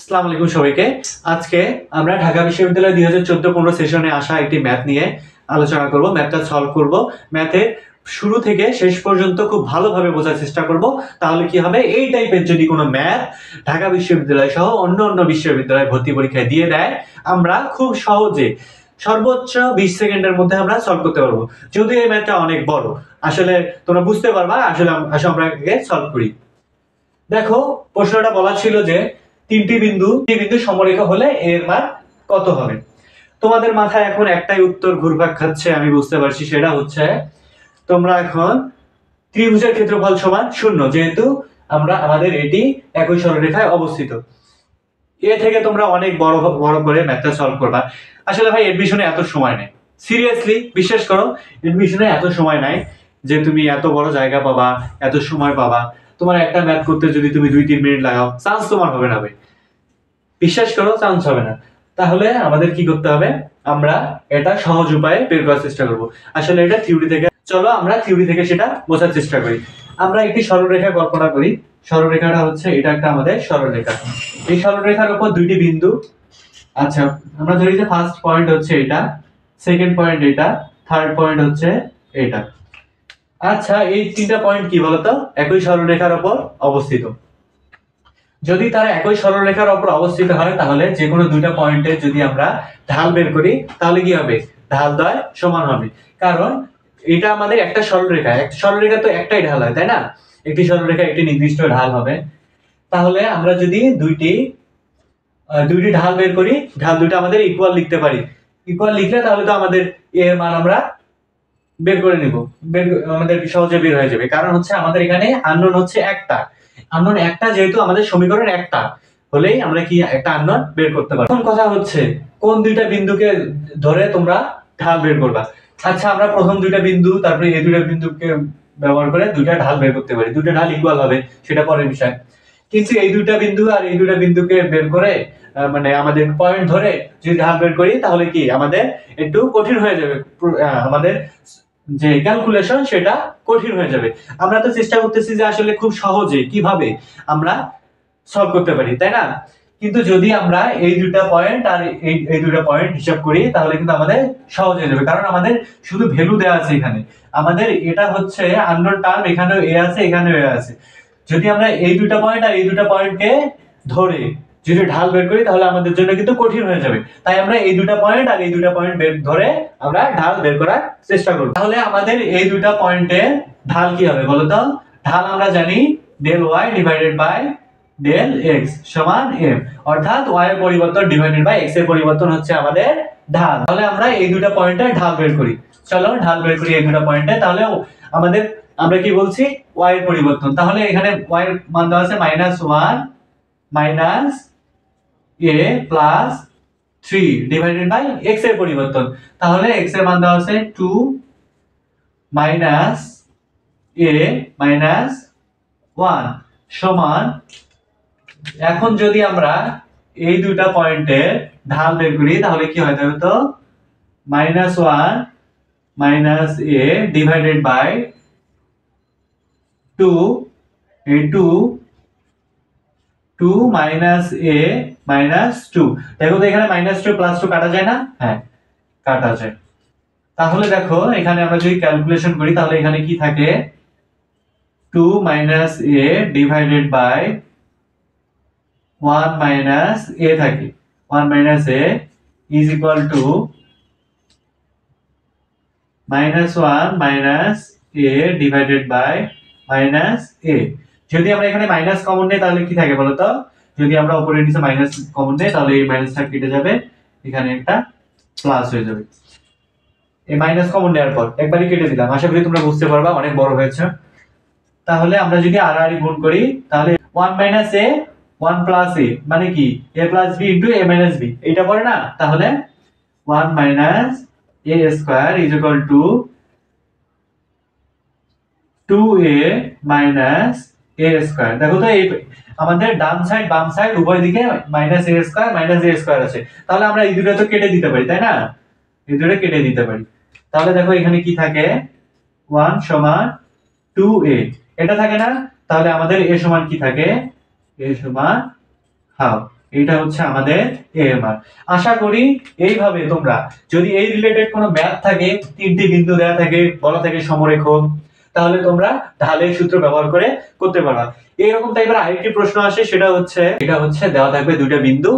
আসসালামু আলাইকুম সবাইকে। আজকে আমরা ঢাকা বিশ্ববিদ্যালয় 2014-15 সেশনে আসা একটি ম্যাথ নিয়ে আলোচনা করব। ম্যাথটা সলভ করব। ম্যাথের শুরু থেকে শেষ পর্যন্ত খুব ভালোভাবে বোঝার চেষ্টা করব। তাহলে কি হবে, এই টাইপের যদি কোনো ম্যাথ ঢাকা বিশ্ববিদ্যালয় সহ অন্য অন্য বিশ্ববিদ্যালয় ভর্তি পরীক্ষায় দিয়ে দেয়, আমরা খুব সহজে সর্বোচ্চ 20 সেকেন্ডের মধ্যে আমরা সলভ করতে পারবো। যদিও এই ম্যাথটা অনেক বড়, আসলে তোমরা বুঝতে পারবা। আসলে আমরা সলভ করি। দেখো, প্রশ্নটা বলা ছিল যে তিনটি বিন্দু সমরেখা হলে এর মান কত হবে। তোমাদের মাথায় এখন একটাই উত্তর ঘুরপাক খাচ্ছে, আমি বুঝতে পারছি। সেটা হচ্ছে, তোমরা এখন ত্রিভুজের ক্ষেত্রফল সমান 0, যেহেতু আমাদের এটি একই সরলরেখায় অবস্থিত। এ থেকে তোমরা অনেক বড় বড় করে ম্যাথটা সলভ করবা। আসলে ভাই, এডমিশনে এত সময় নেই। সিরিয়াসলি বিশ্বাস করো, এডমিশনে এত সময় নাই যে তুমি এত বড় জায়গা পাবা, এত সময় পাবা। তোমার একটা ম্যাথ করতে যদি তুমি 2-3 মিনিট লাগাও, চান্স তোমার হবে না ভাই। বিশ্বাস করো, চান্স হবে না। তাহলে আমাদের কি করতে হবে, আমরা এটা সহজ উপায়ে বের করার চেষ্টা করব। আসলে এটা থিওরি থেকে, চলো আমরা থিওরি থেকে সেটা বোঝার চেষ্টা করি। আমরা একটি সরলরেখা কল্পনা করি। সরলরেখাটা হচ্ছে, এটা একটা আমাদের সরলরেখা। এই সরলরেখার উপর দুইটি বিন্দু। আচ্ছা, আমরা ধরি যে ফার্স্ট পয়েন্ট হচ্ছে এটা, সেকেন্ড পয়েন্ট এটা, থার্ড পয়েন্ট হচ্ছে এটা। আচ্ছা, এই তিনটা পয়েন্ট কি বলতো, একই সরলরেখার উপর অবস্থিত। যদি তারা একই সরলরেখার উপর অবস্থিত হয়, তাহলে যে কোনো দুইটা পয়েন্টের যদি আমরা ঢাল বের করি, তাহলে কি হবে, ঢাল দ্বয় সমান হবে। কারণ এটা আমাদের একটা সরলরেখা, একটা সরলরেখা তো একটাই ঢাল হয়, তাই না? একটি সরলরেখা একটি নির্দিষ্ট ঢাল হবে। তাহলে আমরা যদি দুইটি ঢাল বের করি, ঢাল দুটো আমাদের ইকুয়াল লিখতে পারি। ইকুয়াল লিখলে তাহলে তো আমাদের এর মান আমরা বের করে নিব, আমাদের সহজে বের হয়ে যাবে। কারণ হচ্ছে আমাদের এখানে আননোন হচ্ছে একটা, আননোন একটা, যেহেতু আমাদের সমীকরণ একটা হলেই আমরা কি একটা আননোন বের করতে পারবো। এখন কথা হচ্ছে, কোন দুইটা বিন্দুকে ধরে তোমরা ঢাল বের করবা। আচ্ছা, আমরা প্রথম দুইটা বিন্দু, তারপরে এই দুইটা বিন্দুকে ব্যবহার করে দুইটা ঢাল বের করতে পারি। দুইটা ঢাল ইকুয়াল হবে, সেটা পরের বিষয়। কিন্তু এই দুইটা বিন্দু আর এই দুইটা বিন্দুকে বের করে, মানে আমাদের পয়েন্ট ধরে যদি ঢাল বের করি, তাহলে কি আমাদের একটু কঠিন হয়ে যাবে। আমাদের যে ক্যালকুলেশন সেটা কঠিন হয়ে যাবে। আমরা তো চেষ্টা করতেছি যে আসলে খুব সহজে কিভাবে আমরা সলভ করতে পারি, তাই না? কিন্তু যদি আমরা এই দুইটা পয়েন্ট আর এই দুইটা পয়েন্ট হিসাব করি, তাহলে কিন্তু আমাদের সহজ হয়ে যাবে। কারণ আমাদের শুধু ভ্যালু দেওয়া আছে এখানে। আমাদের এটা হচ্ছে আননোন টার্ম, এখানেও এ আছে, এখানেও এ আছে। যদি আমরা এই দুইটা পয়েন্ট আর এই দুইটা পয়েন্টকে ধরে যদি ঢাল বের করি, তাহলে আমাদের জন্য কিন্তু কঠিন হয়ে যাবে। তাই আমরা এই দুইটা পয়েন্ট আর এই দুইটা পয়েন্ট ধরে আমরা ঢাল বের করার চেষ্টা করব। তাহলে আমাদের এই দুইটা পয়েন্টের ঢাল কি হবে বলতো? ঢাল আমরা জানি del Y divided by del X সমান এম, অর্থাৎ ওয়াই এর পরিবর্তন ডিভাইডেড বাই এক্স এর পরিবর্তন হচ্ছে আমাদের ঢাল। তাহলে আমরা এই দুইটা পয়েন্টের ঢাল বের করি। চলো ঢাল বের করি এই দুইটা পয়েন্টে। তাহলে আমাদের, আমরা কি বলছি, ওয়াই এর পরিবর্তন। তাহলে এখানে ওয়াই এর মান দেওয়া আছে -1 minus a plus 3 divided by x এর পরিবর্তন। তাহলে x এর মান দেওয়া আছে 2 মাইনাস a মাইনাস 1 সমান, এখন যদি আমরা এই দুইটা পয়েন্টের ঢাল বের করি, তাহলে কি হয় দেখো তো, -1 minus a divided by 2 2 minus a minus 2। দেখো তো এখানে -2 +2 কাটা যায় না? হ্যাঁ, কাটা যায়। তাহলে দেখো এখানে আমরা যদি ক্যালকুলেশন করি, তাহলে এখানে কি থাকে, 2 minus a divided by 1 minus a থাকে। 1 minus a is equal to -1 minus a divided by minus a। যদি আমরা এখানে মাইনাস কমন নেই, তাহলে কি থাকে বলতো? যদি আমরা উপরে নিচে মাইনাস কমন নেই, তাহলে এই মাইনাসটা কেটে যাবে, এখানে একটা প্লাস হয়ে যাবে। এই মাইনাস কমন নেওয়ার পর একবারই কেটে দিলাম। আশা করি তোমরা বুঝতে পারবা, অনেক বড় হয়েছে। তাহলে আমরা যদি আড়াআড়ি গুণ করি, তাহলে 1 মাইনাস a 1 প্লাস a মানে কি a plus b into a minus b, এটা পড়ে না? তাহলে 1 minus a square is equal two 2a minus a square. দেখো তো এই আমাদের ডান সাইড বাম সাইড উভয় দিকে minus a square minus a square আছে। তাহলে আমরা এই দুটো তো কেটে দিতে পারি, তাই না? এই দুটো কেটে দিতে পারি। তাহলে দেখো এখানে কি থাকে, 1 সমান 2a, এটা থাকে না? তাহলে আমাদের a সমান কি থাকে, a সমান হাফ। এইটা হচ্ছে আমাদের AMR। আশা করি এইভাবে তোমরা যদি এই রিলেটেড কোনো ম্যাথ থাকে, 3টি বিন্দু দেওয়া থাকে, বলা থাকে সমরেখ, তাহলে তোমরা ঢালের সূত্র ব্যবহার করে করতে পারবা। এইরকম টাইপের আরেকটি প্রশ্ন আসে, সেটা হচ্ছে দেওয়া থাকবে 2টা বিন্দু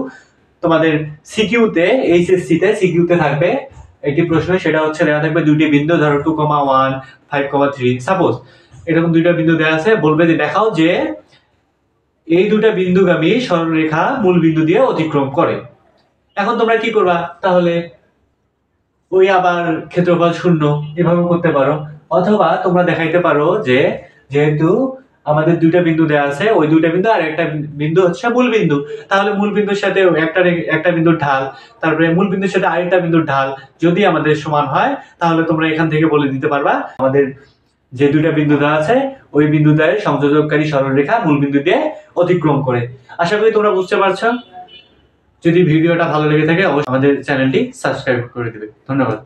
তোমাদের সিকিউতে, এইচএসসি তে সিকিউতে থাকবে একটি প্রশ্ন, সেটা হচ্ছে দেওয়া থাকবে 2টি বিন্দু, ধরো 2,1 5,3 সাপোজ এরকম 2টা বিন্দু দেওয়া আছে, বলবে যে দেখাও যে এই 2টা বিন্দুগামী সরলরেখা মূল বিন্দু দিয়ে অতিক্রম করে। এখন তোমরা কি করবা, তাহলে ওই আবার ক্ষেত্রফল 0 এভাবে করতে পারো, অথবা তোমরা দেখাইতে পারো যে যেহেতু আমাদের 2টা বিন্দু দেওয়া আছে, ওই 2টা বিন্দু আর একটা বিন্দু হচ্ছে মূল বিন্দু, তাহলে মূল বিন্দুর সাথে একটা বিন্দুর ঢাল, তারপরে মূল বিন্দুর সাথে আরেকটা বিন্দুর ঢাল যদি আমাদের সমান হয়, তাহলে তোমরা এখান থেকে বলে দিতে পারবা আমাদের যে 2টা বিন্দু দেওয়া আছে ওই বিন্দু দ্বয়ের সংযোজককারী সরলরেখা মূল বিন্দু দিয়ে অতিক্রম করে। আশা করি তোমরা বুঝতে পারছো। যদি ভিডিওটা ভালো লেগে থাকে অবশ্যই আমাদের চ্যানেলটি সাবস্ক্রাইব করে দিবে। ধন্যবাদ।